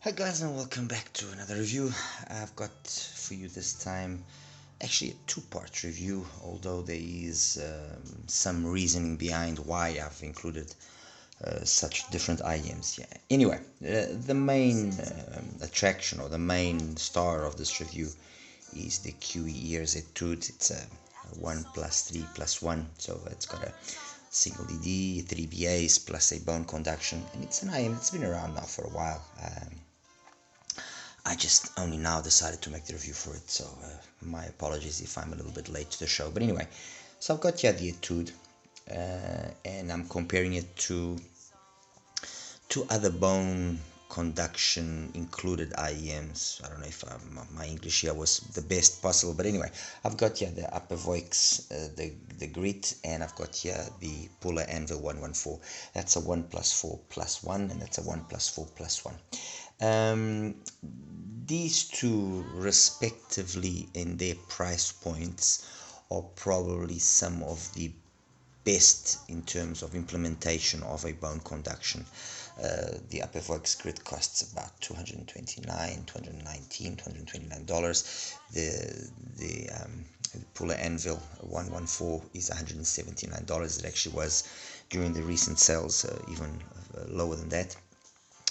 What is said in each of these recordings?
Hi guys, and welcome back to another review. I've got for you this time actually a two-part review, although there is some reasoning behind why I've included such different IEMs. Yeah. Anyway, the main attraction or the main star of this review is the KiwiEars Etude. It's a 1+3+1, so it's got a single DD, 3 BAs plus a bone conduction, and it's an IEM that's been around now for a while. I just only now decided to make the review for it, so my apologies if I'm a little bit late to the show. But anyway, so I've got here the Etude, and I'm comparing it to two other bone conduction included IEMs. I don't know if my English here was the best possible, but anyway, I've got here the HiFIGO, the grit, and I've got here the Puller Anvil 114. That's a 1+4+1, and that's a 1+4+1. These two, respectively, in their price points, are probably some of the best in terms of implementation of a bone conduction. The HiFIGO grid costs about $229, $219, $229. The Puller Anvil 114 is $179. It actually was during the recent sales even lower than that,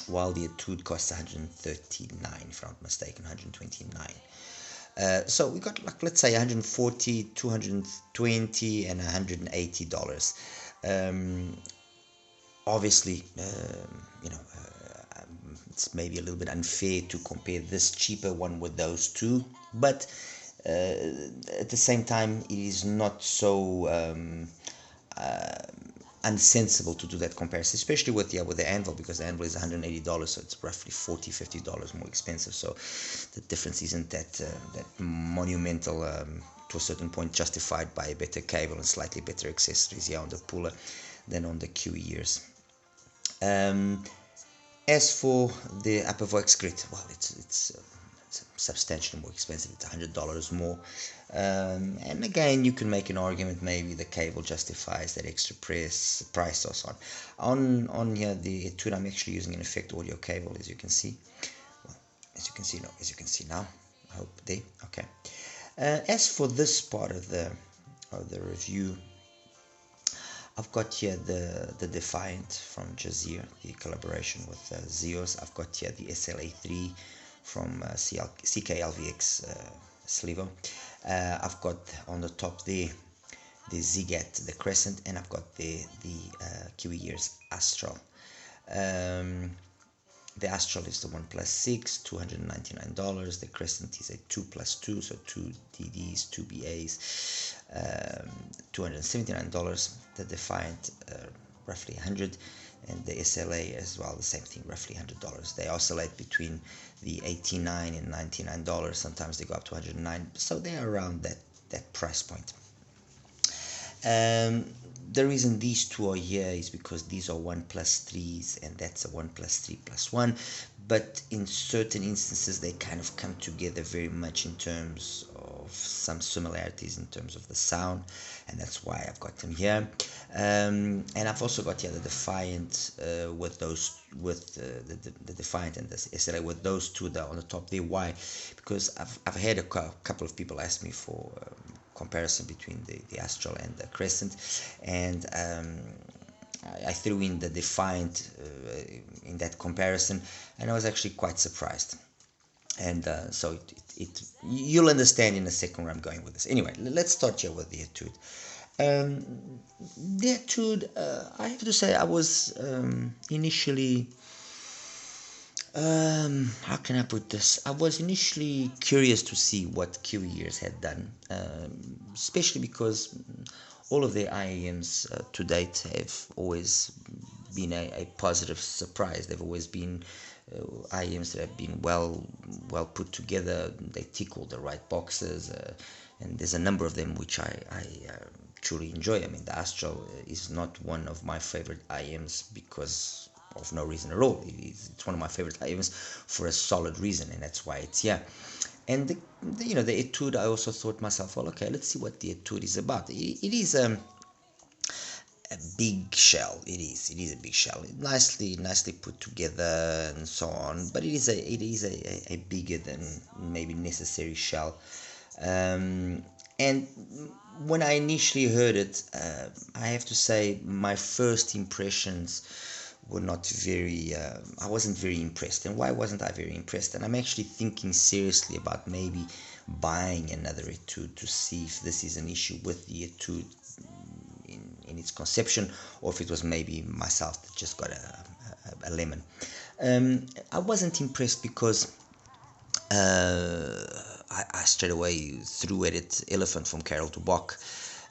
while the Etude costs $139, if I'm not mistaken, $129. So we got, like, let's say $140, $220, and $180. Obviously, it's maybe a little bit unfair to compare this cheaper one with those two, but at the same time, it is not so unsensible to do that comparison, especially with the Anvil, because the Anvil is $180, so it's roughly $40-50 more expensive. So the difference isn't that monumental, to a certain point, justified by a better cable and slightly better accessories here on the Puller than on the KiwiEars. As for the HiFIGO grit, well, it's substantially more expensive. It's $100 more, and again, you can make an argument maybe the cable justifies that extra price or so on here. The Etude, I'm actually using an Effect Audio cable, as you can see. Well, as you can see now. I hope they okay. As for this part of the review, I've got here the Defiant from Jazeer, the collaboration with Zeos. I've got here the SLA3 from CKLVX Slivo. I've got on the top there the Zigat, the Crescent, and I've got the KiwiEars Astral. The Astral is the 1+6, $299. The Crescent is a 2+2, so 2 DDs, 2 BAs, $279. The Defiant, roughly $100, and the SLA as well, the same thing, roughly $100. They oscillate between the $89 and $99. Sometimes they go up to $109, so they're around that price point. The reason these two are here is because these are 1+3s and that's a 1+3+1, but in certain instances they kind of come together very much in terms of some similarities in terms of the sound, and that's why I've got them here. And I've also got here the Defiant with those, with the Defiant and the SLA with those two that are on the top there. Why? Because I've had a couple of people ask me for comparison between the Astral and the Crescent, and I threw in the Defiant in that comparison, and I was actually quite surprised. And so you'll understand in a second where I'm going with this. Anyway, let's start here with the Etude. The Etude, I have to say, I was initially, how can I put this? I was initially curious to see what KiwiEars had done, especially because all of their IEMs to date have always been a positive surprise. They've always been IEMs that have been well put together. They tick all the right boxes, and there's a number of them which I truly enjoy. I mean, the Astral is not one of my favorite IEMs because of no reason at all. It's one of my favorite IEMs for a solid reason, and that's why it's here. And the Etude, I also thought myself, well, okay, let's see what the Etude is about. It is a big shell. It is a big shell, nicely put together and so on, but it is a bigger than maybe necessary shell. And when I initially heard it, I have to say my first impressions were not very. I wasn't very impressed. And why wasn't I very impressed? And I'm actually thinking seriously about maybe buying another Etude to see if this is an issue with the Etude in its conception, or if it was maybe myself that just got a lemon. I wasn't impressed because I straight away threw at it Elephant from Carol to Bach,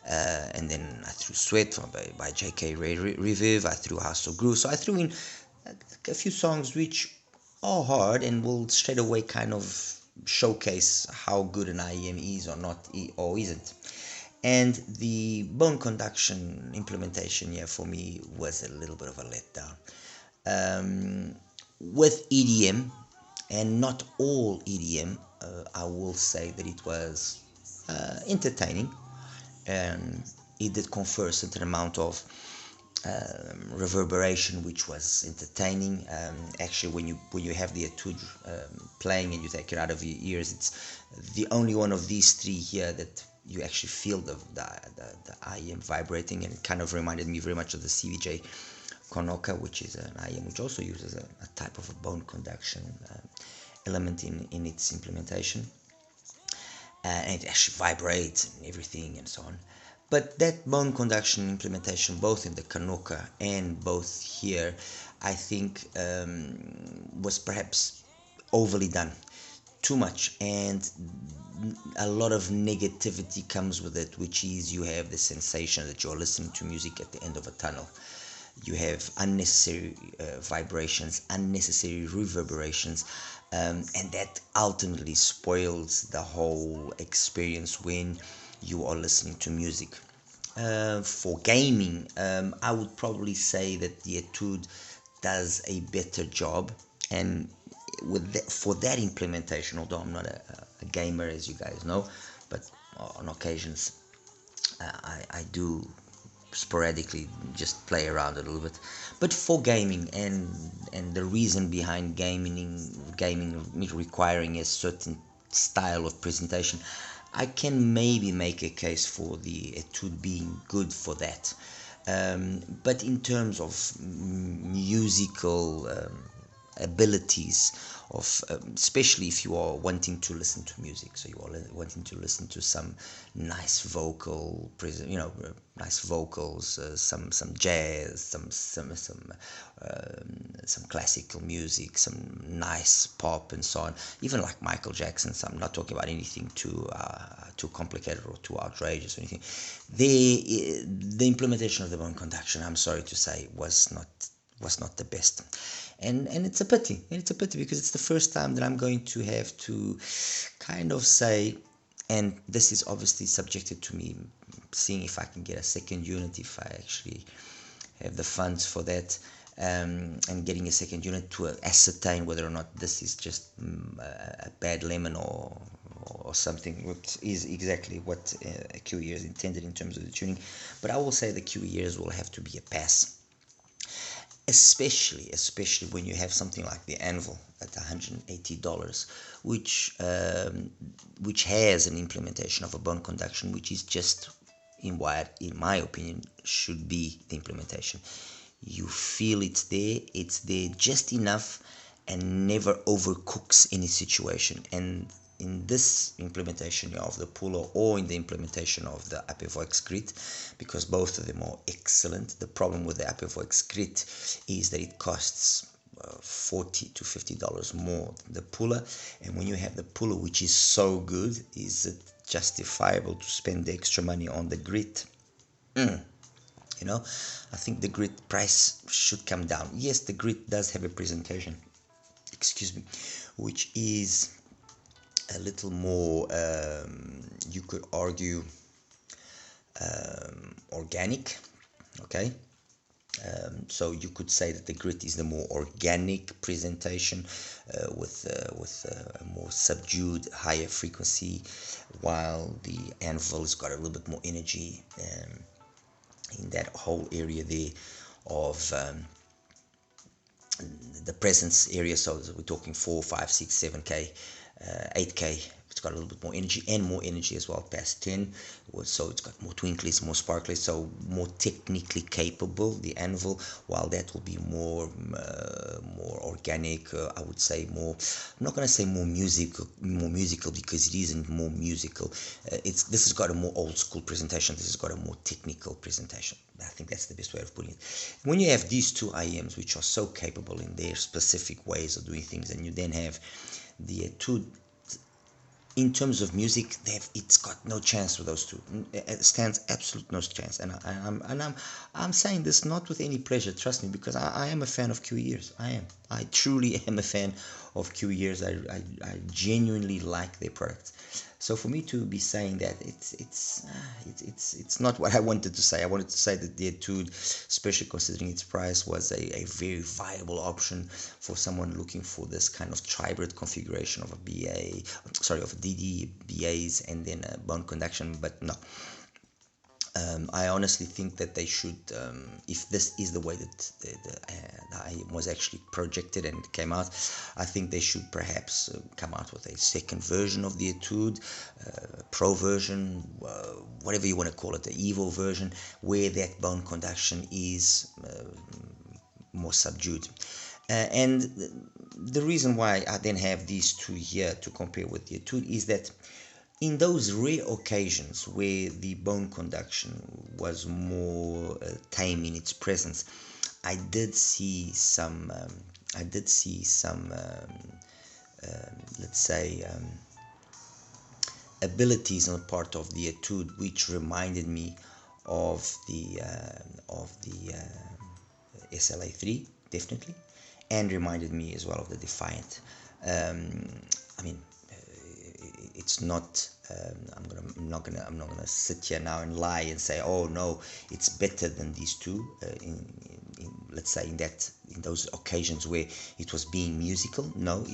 and then I threw Sweat by J.K. Reviv. I threw House of Groove. So I threw in a few songs which are hard and will straight away kind of showcase how good an IEM is or not, or isn't. And the bone conduction implementation, yeah, for me was a little bit of a letdown. With EDM, and not all EDM, I will say that it was entertaining. It did confer a certain amount of reverberation, which was entertaining. Actually, when you have the Etude playing and you take it out of your ears, it's the only one of these three here that you actually feel the IEM vibrating, and it kind of reminded me very much of the CVJ Konoka, which is an IEM which also uses a type of a bone conduction element in its implementation, and it actually vibrates and everything and so on. But that bone conduction implementation, both in the Kanoka and both here, I think was perhaps overly done, too much, and a lot of negativity comes with it, which is you have the sensation that you're listening to music at the end of a tunnel. You have unnecessary vibrations, unnecessary reverberations, and that ultimately spoils the whole experience when you are listening to music. For gaming, I would probably say that the Etude does a better job, and for that implementation, although I'm not a gamer, as you guys know, but on occasions I do sporadically just play around a little bit. But for gaming, and the reason behind gaming requiring a certain style of presentation, I can maybe make a case for the Etude being good for that. But in terms of musical abilities of especially if you are wanting to listen to music, so you are wanting to listen to some nice vocal nice vocals, some jazz, some classical music, some nice pop and so on, even like Michael Jackson. So I'm not talking about anything too complicated or too outrageous or anything. The implementation of the bone conduction, I'm sorry to say, was not the best, and it's a pity. It's a pity because it's the first time that I'm going to have to kind of say, and this is obviously subjected to me seeing if I can get a second unit, if I actually have the funds for that, and getting a second unit to ascertain whether or not this is just a bad lemon or something what is exactly what KiwiEars intended in terms of the tuning. But I will say the KiwiEars will have to be a pass, especially when you have something like the Anvil at $180, which has an implementation of a bone conduction, which is just in what, in my opinion, should be the implementation. You feel it's there just enough and never overcooks any situation. And in this implementation of the Puller, or in the implementation of the IVipQ Grit, because both of them are excellent. The problem with the IVipQ Grit is that it costs $40 to $50 more than the Puller, and when you have the Puller, which is so good, is it justifiable to spend the extra money on the Grit? I think the Grit price should come down. Yes, the Grit does have a presentation, excuse me, which is a little more, you could argue, organic. Okay, so you could say that the Grit is the more organic presentation, with a more subdued, higher frequency, while the Anvil has got a little bit more energy. in that whole area there of the presence area. So we're talking 4, 5, 6, 7K, 8K. It's got a little bit more energy and more energy as well past 10. So it's got more twinklies, more sparklies, so more technically capable, the anvil, while that will be more organic. I would say more, I'm not going to say more musical because it isn't more musical. This has got a more old school presentation. This has got a more technical presentation. I think that's the best way of putting it. When you have these two IMs, which are so capable in their specific ways of doing things, and you then have the Etude, in terms of music, it's got no chance with those two. It stands absolute no chance. And I'm saying this not with any pleasure, trust me, because I am a fan of KiwiEars. I truly am a fan of KiwiEars. I genuinely like their products. So for me to be saying that, it's not what I wanted to say. I wanted to say that the Etude, especially considering its price, was a very viable option for someone looking for this kind of tribrid configuration of a BA, sorry, of a DD, BAs, and then a bone conduction. But no, I honestly think that they should, if this is the way that the IM was actually projected and came out, I think they should perhaps come out with a second version of the Etude, Pro version, whatever you want to call it, the Evo version, where that bone conduction is more subdued. And the reason why I then have these two here to compare with the Etude is that in those rare occasions where the bone conduction was more tame in its presence, I did see some let's say abilities on the part of the Etude which reminded me of the SLA3, definitely, and reminded me as well of the Defiant. I mean, it's not. I'm not gonna sit here now and lie and say, oh no, it's better than these two. Let's say in those occasions where it was being musical. No,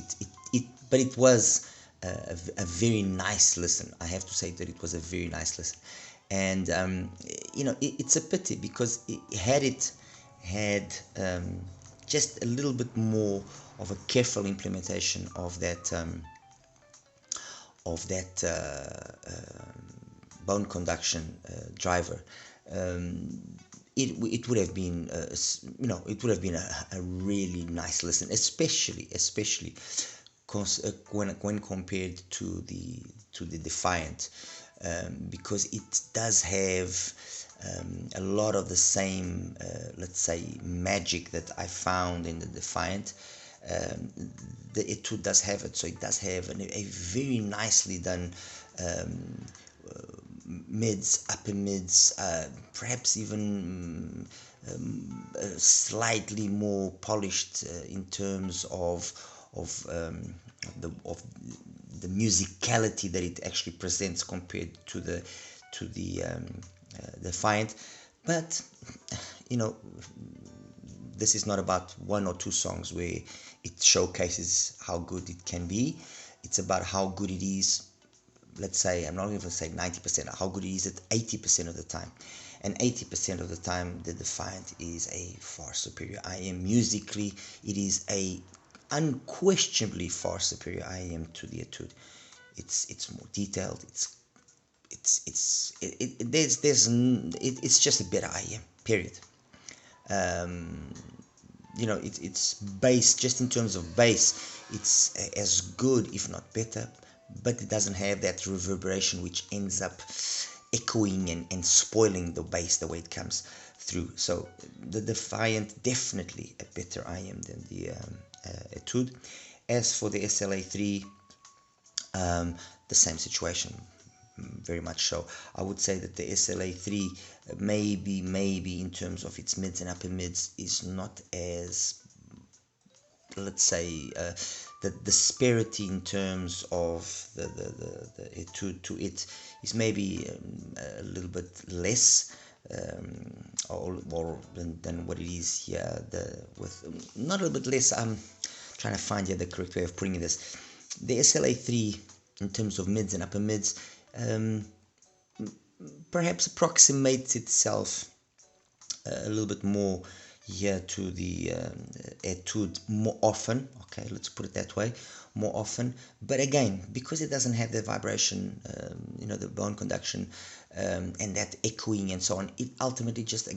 but it was a very nice listen. I have to say that it was a very nice listen, and it's a pity because it had just a little bit more of a careful implementation of that bone conduction driver. It would have been it would have been a really nice listen, especially when compared to the Defiant, because it does have a lot of the same let's say magic that I found in the Defiant. The Etude does have it, so it does have a very nicely done mids, upper mids, perhaps even slightly more polished in terms of the musicality that it actually presents compared to the Defiant. But this is not about one or two songs where it showcases how good it can be. It's about how good it is. Let's say, I'm not even going to say 90%, how good it is at 80% of the time. And 80% of the time, the Defiant is a far superior IM. Musically, it is a unquestionably far superior IM to the Etude. It's more detailed. It's just a better IM. Period. It's bass, just in terms of bass, it's as good, if not better, but it doesn't have that reverberation which ends up echoing and spoiling the bass the way it comes through. So the Defiant, definitely a better IM than the Etude. As for the SLA3, the same situation, very much so. I would say that the SLA3 maybe in terms of its mids and upper mids is not as, let's say, the disparity in terms of the Etude to it is maybe a little bit less or than what it is here. With not a little bit less. I'm trying to find here the correct way of putting this. The SLA3 in terms of mids and upper mids perhaps approximates itself a little bit more here to the Etude more often. Okay, let's put it that way, more often. But again, because it doesn't have the vibration, the bone conduction, and that echoing and so on, it ultimately just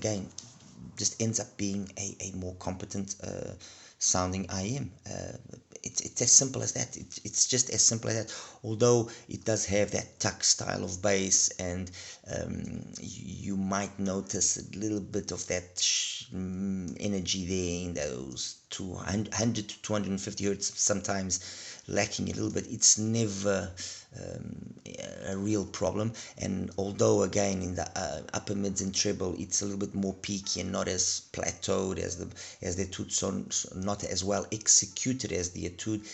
ends up being a more competent sounding IM. It's as simple as that. It's just as simple as that. Although it does have that tuck style of bass, and you might notice a little bit of that energy there in those 200 to 250 hertz, sometimes lacking a little bit. It's never a real problem. And although again in the upper mids and treble it's a little bit more peaky and not as plateaued as the Etude, so not as well executed as the Etude,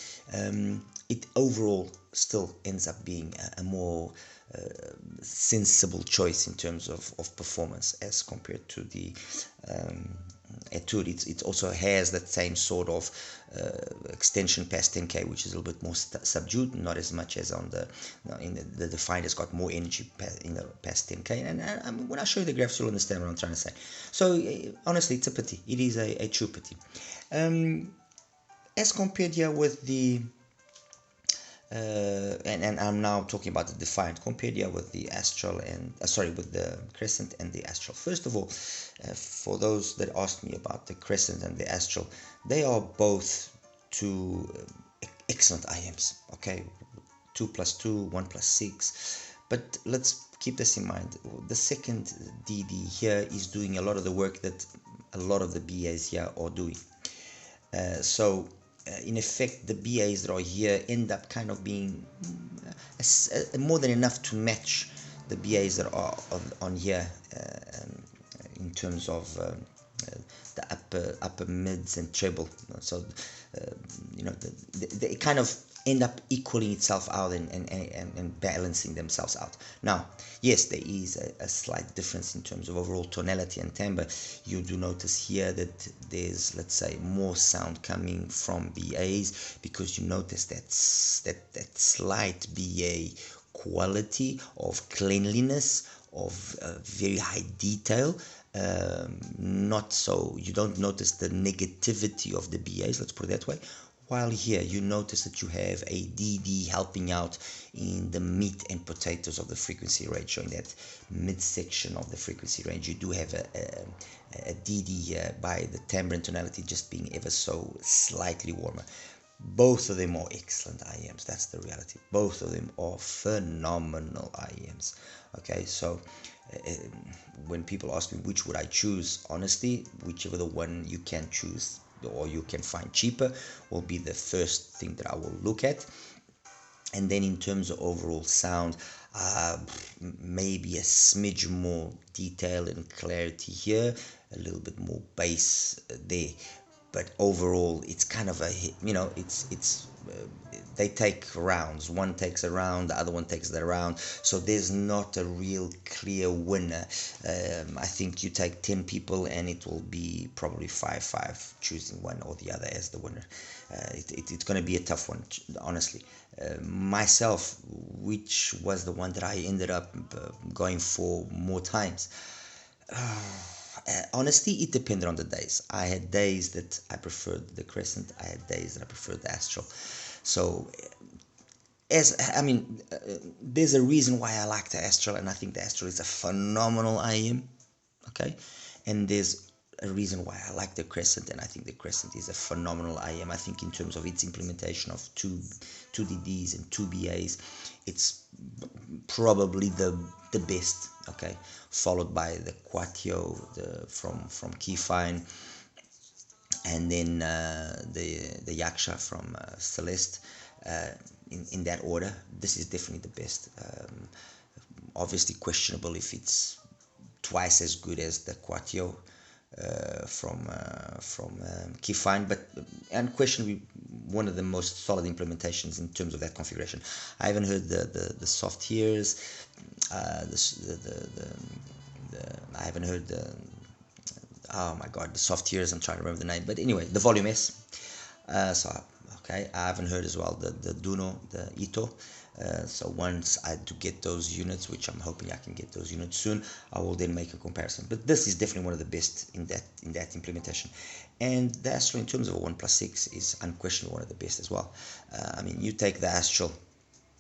it overall still ends up being a more sensible choice in terms of performance as compared to the Etude. It also has that same sort of extension past 10k, which is a little bit more subdued, not as much as on the Defined has got more energy in the past 10k. And when I show you the graphs, you'll understand what I'm trying to say. So honestly, it's a pity. It is a true pity. As compared here with the and I'm now talking about the Defiant, compared here with the Astral and with the Crescent and the Astral. First of all, for those that asked me about the Crescent and the Astral, they are both two excellent IMs. Okay, 2 plus 2, 1 plus 6. But let's keep this in mind. The second DD here is doing a lot of the work that a lot of the BAs here are doing. In effect, the BAs that are here end up kind of being more than enough to match the BAs that are on here in terms of the upper mids and treble. So they kind of end up equaling itself out and balancing themselves out. Now, yes, there is a slight difference in terms of overall tonality and timbre. You do notice here that there's, let's say, more sound coming from BAs, because you notice that slight BA quality of cleanliness, of very high detail. Not so, you don't notice the negativity of the BAs, let's put it that way. While here you notice that you have a DD helping out in the meat and potatoes of the frequency range, showing that midsection of the frequency range. You do have a DD here by the timbre and tonality just being ever so slightly warmer. Both of them are excellent IEMs. That's the reality. Both of them are phenomenal IEMs. Okay, so when people ask me which would I choose, honestly, whichever the one you can choose or you can find cheaper will be the first thing that I will look at. And then in terms of overall sound, maybe a smidge more detail and clarity here, a little bit more bass there. But overall, it's kind of a, they take rounds. One takes a round, the other one takes the round. So there's not a real clear winner. I think you take 10 people and it will be probably 5-5 choosing one or the other as the winner. It's going to be a tough one, honestly. Myself, which was the one that I ended up going for more times. Honestly, it depended on the days. I had days that I preferred the Crescent. I had days that I preferred the Astral. So, there's a reason why I like the Astral, and I think the Astral is a phenomenal IM. Okay, and there's a reason why I like the Crescent, and I think the Crescent is a phenomenal IM. I think in terms of its implementation of two DDs and two BAs, it's probably the best. Okay, followed by the Quatio from KiwiEars, and then the Yaksha from Celeste. In that order, this is definitely the best. Obviously questionable if it's twice as good as the Quatio from KiwiEars, but unquestionably one of the most solid implementations in terms of that configuration. I haven't heard the soft ears, I haven't heard the, oh my god, the soft ears, I'm trying to remember the name, but anyway, the Volume S. So Okay, I haven't heard as well the Duno, the Ito. So once I do get those units, which I'm hoping I can get those units soon, I will then make a comparison. But this is definitely one of the best in that implementation. And the Astral, in terms of a 1+6, is unquestionably one of the best as well. I mean, you take the Astral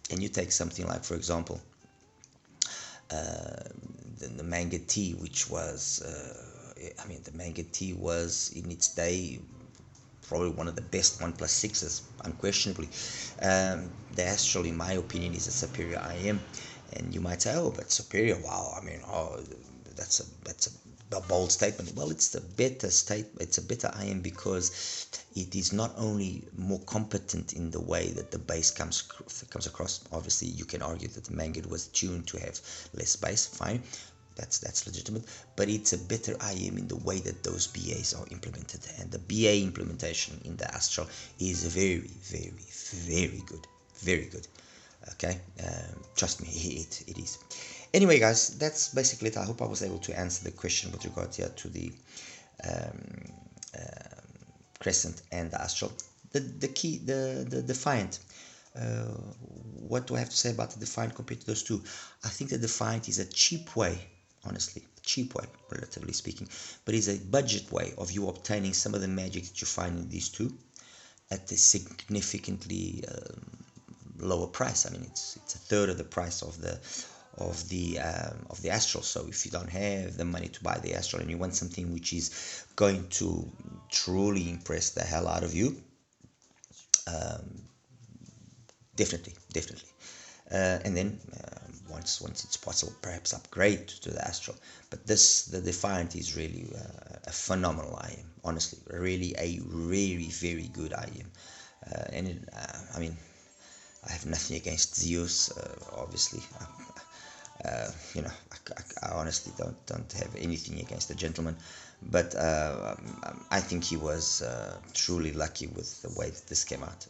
and you take something like, for example, the Manga T, which was, I mean, the Manga T was in its day probably one of the best 1+6s, unquestionably. The Astral, in my opinion, is a superior IM, and you might say, "Oh, but superior? Wow! I mean, oh, that's a bold statement." Well, it's the better It's a better IM because it is not only more competent in the way that the bass comes across. Obviously, you can argue that the Manga was tuned to have less bass. Fine, that's legitimate, but it's a better IM in the way that those BAs are implemented, and the BA implementation in the Astral is very, very, very good, very good. Okay, trust me, it is. Anyway, guys, that's basically it. I hope I was able to answer the question with regard here to the um, Crescent and the Astral. The Defiant. Uh, what do I have to say about the Defiant compared to those two? I think the Defiant is a cheap way, honestly, cheap way, relatively speaking, but is a budget way of you obtaining some of the magic that you find in these two at a significantly lower price. I mean, it's a third of the price of the Astral. So if you don't have the money to buy the Astral and you want something which is going to truly impress the hell out of you, definitely. And then once it's possible, perhaps upgrade to the Astral. But the Defiant is really a phenomenal IM. Honestly, really a really very good IM. And I mean, I have nothing against Zeus, obviously. You know, I honestly don't have anything against the gentleman, but I think he was truly lucky with the way that this came out.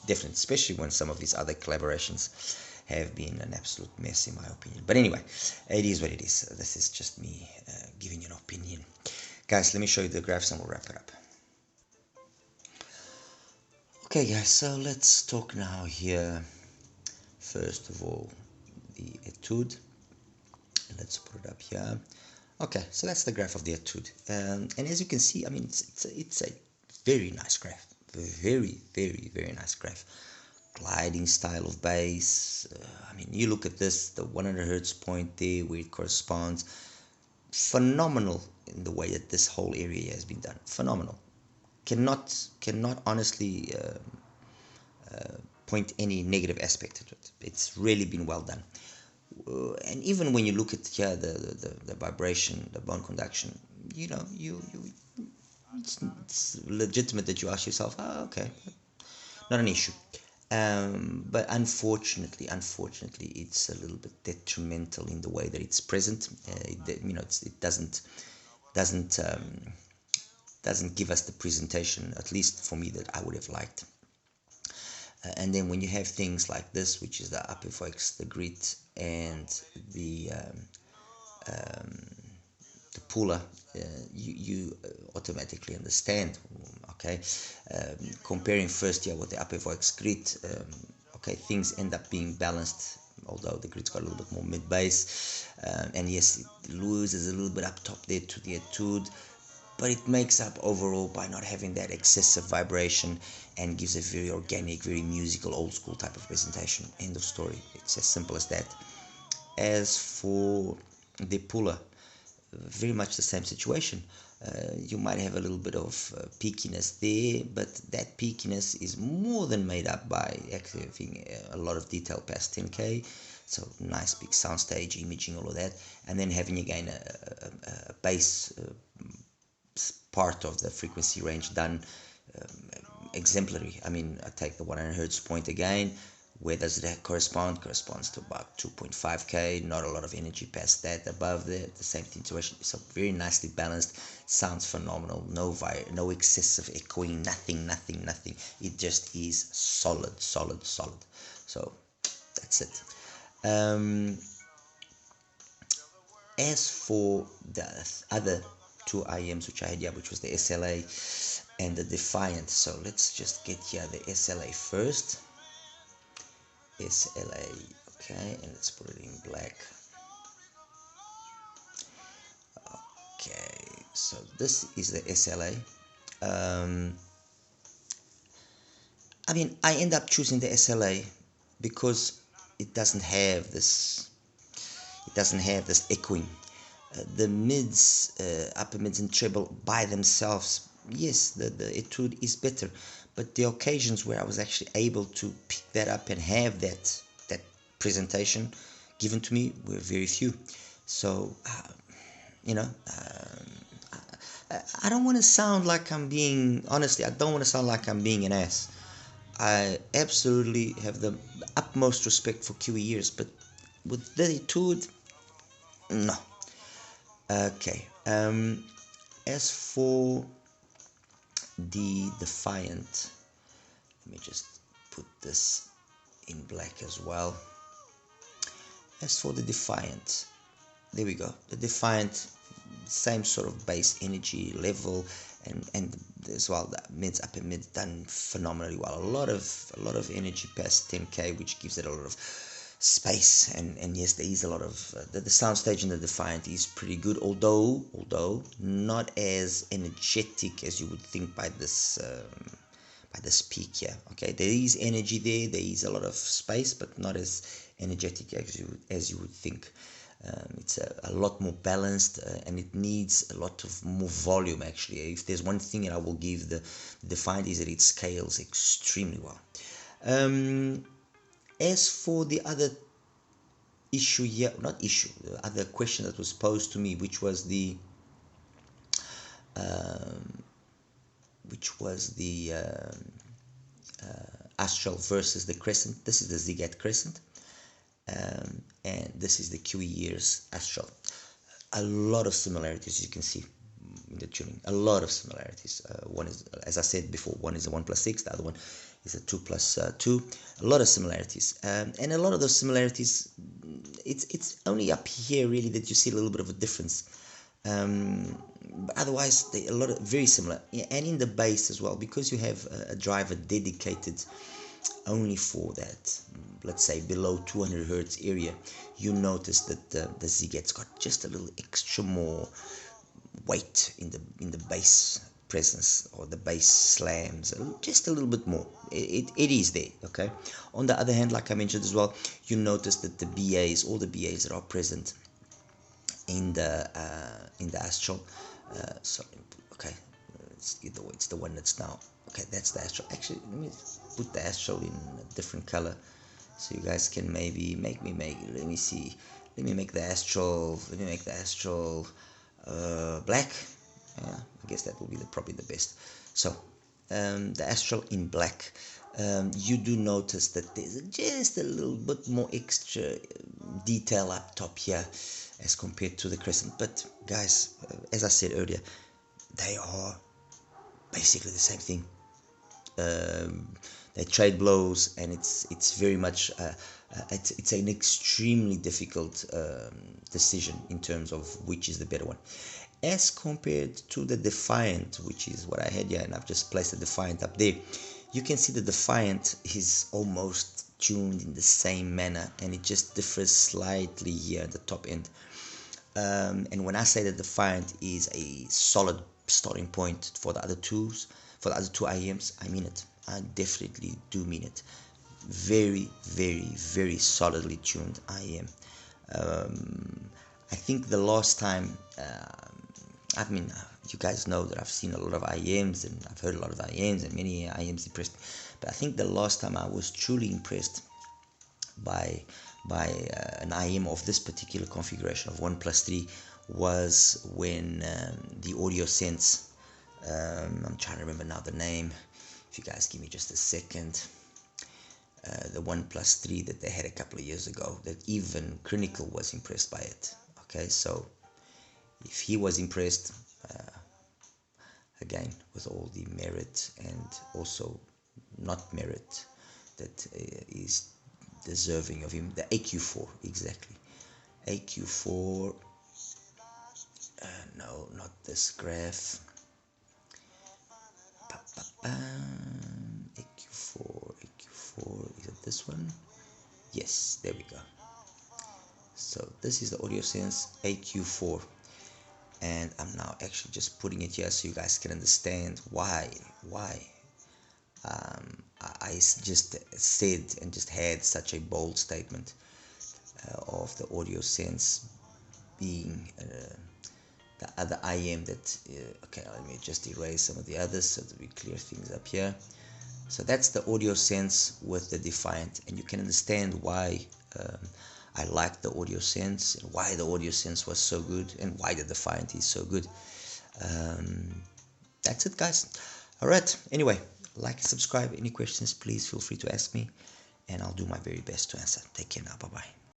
Definitely, especially when some of his other collaborations have been an absolute mess, in my opinion. But anyway, it is what it is. This is just me giving you an opinion. Guys, let me show you the graphs and we'll wrap it up. Okay, guys, so let's talk now here. First of all, the Etude. Let's put it up here. Okay, so that's the graph of the Etude. And as you can see, I mean, it's a very nice graph. Very, very, very nice graph. Gliding style of bass. I mean, you look at this, the 100 hertz point there where it corresponds. Phenomenal in the way that this whole area has been done. Phenomenal. Cannot honestly point any negative aspect to it. It's really been well done. And even when you look at here the vibration, the bone conduction, you know, it's legitimate that you ask yourself, oh, okay, not an issue. But unfortunately, it's a little bit detrimental in the way that it's present. You know, it doesn't doesn't give us the presentation, at least for me, that I would have liked. And then when you have things like this, which is the upper voice, the grit, and the puller, you automatically understand. Okay, comparing first year with the upper voice grit, okay, things end up being balanced. Although the grit's got a little bit more mid bass, and yes, it loses a little bit up top there to the Etude, but it makes up overall by not having that excessive vibration and gives a very organic, very musical, old school type of presentation. End of story. It's as simple as that. As for the puller, very much the same situation. You might have a little bit of peakiness there, but that peakiness is more than made up by having a lot of detail past 10K. So nice big soundstage, imaging, all of that, and then having again a bass part of the frequency range done exemplary. I mean, I take the 100 hertz point again. Where does it correspond? Corresponds to about 2.5K. Not a lot of energy past that. Above that, the same situation. So very nicely balanced. Sounds phenomenal. No excessive echoing. Nothing. It just is solid. So that's it. As for the other two IEMs which I had here, which was the SLA and the Defiant. So let's just get here the SLA first. SLA, okay, and let's put it in black. Okay, so this is the SLA. I mean, I end up choosing the SLA because it doesn't have this. It doesn't have this echoing. The mids, upper mids, and treble by themselves, yes, the Etude is better. But the occasions where I was actually able to pick that up and have that presentation given to me were very few. So, you know, I don't want to sound like I'm being, honestly, I don't want to sound like I'm being an ass. I absolutely have the utmost respect for KiwiEars, but with the Etude, no. Okay. As for the Defiant, let me just put this in black as well. As for the Defiant, there we go. The Defiant, same sort of base energy level, and as well the mids, upper mids done phenomenally well. A lot of energy past 10k, which gives it a lot of space, and yes, there is a lot of the soundstage in the Defiant is pretty good, although not as energetic as you would think by this peak here. Okay, there is energy there is a lot of space, but not as energetic as you would think. It's a lot more balanced, and it needs a lot of more volume. Actually, if there's one thing that I will give the Defiant, is that it scales extremely well. As for the other issue here, not issue, the other question that was posed to me, which was the Astral versus the Crescent. This is the Zigat Crescent, and this is the KiwiEars Astral. A lot of similarities, as you can see in the tuning. A lot of similarities. One is, as I said before, one is a 1+6, the other one is a 2+2. A lot of similarities, and a lot of those similarities, it's only up here really that you see a little bit of a difference. But otherwise, they a lot of very similar, and in the bass as well, because you have a driver dedicated only for that, let's say below 200 hertz area. You notice that the Zigat's got just a little extra more weight in the bass presence, or the bass slams, just a little bit more. It is there. Okay. On the other hand, like I mentioned as well, you notice that the BAs, all the BAs that are present in the Astral, so okay, it's the one that's now, okay, that's the Astral. Actually, let me put the Astral in a different color so you guys can maybe let me see, let me make the Astral black. Yeah, I guess that will be probably the best. So the Astral in black, you do notice that there's just a little bit more extra detail up top here as compared to the Crescent. But guys, as I said earlier, they are basically the same thing. They trade blows, and it's very much it's an extremely difficult decision in terms of which is the better one, as compared to the Defiant, which is what I had here, and I've just placed the Defiant up there. You can see the Defiant is almost tuned in the same manner, and it just differs slightly here at the top end. And when I say that Defiant is a solid starting point for the other two IEMs, I mean it. I definitely do mean it. Very, very, very solidly tuned IEM. I think the last time, I mean, you guys know that I've seen a lot of IEMs, and I've heard a lot of IEMs, and many IEMs impressed. But I think the last time I was truly impressed by an IEM of this particular configuration of 1+3 was when the Audio Sense, I'm trying to remember now the name, if you guys give me just a second, the 1+3 that they had a couple of years ago, that even Clinical was impressed by it. Okay, so if he was impressed, again, with all the merit and also not merit that is deserving of him, the AQ4, exactly. AQ4, no, not this graph. AQ4, is it this one? Yes, there we go. So this is the AudioSense AQ4, and I'm now actually just putting it here so you guys can understand why I just said and just had such a bold statement of the AudioSense being the other IM that okay, let me just erase some of the others so that we clear things up here. So that's the AudioSense with the Defiant, and you can understand why I like the AudioSense and why the AudioSense was so good and why the Defiant is so good. That's it, guys. Alright, anyway, like and subscribe. Any questions, please feel free to ask me, and I'll do my very best to answer. Take care now. Bye bye.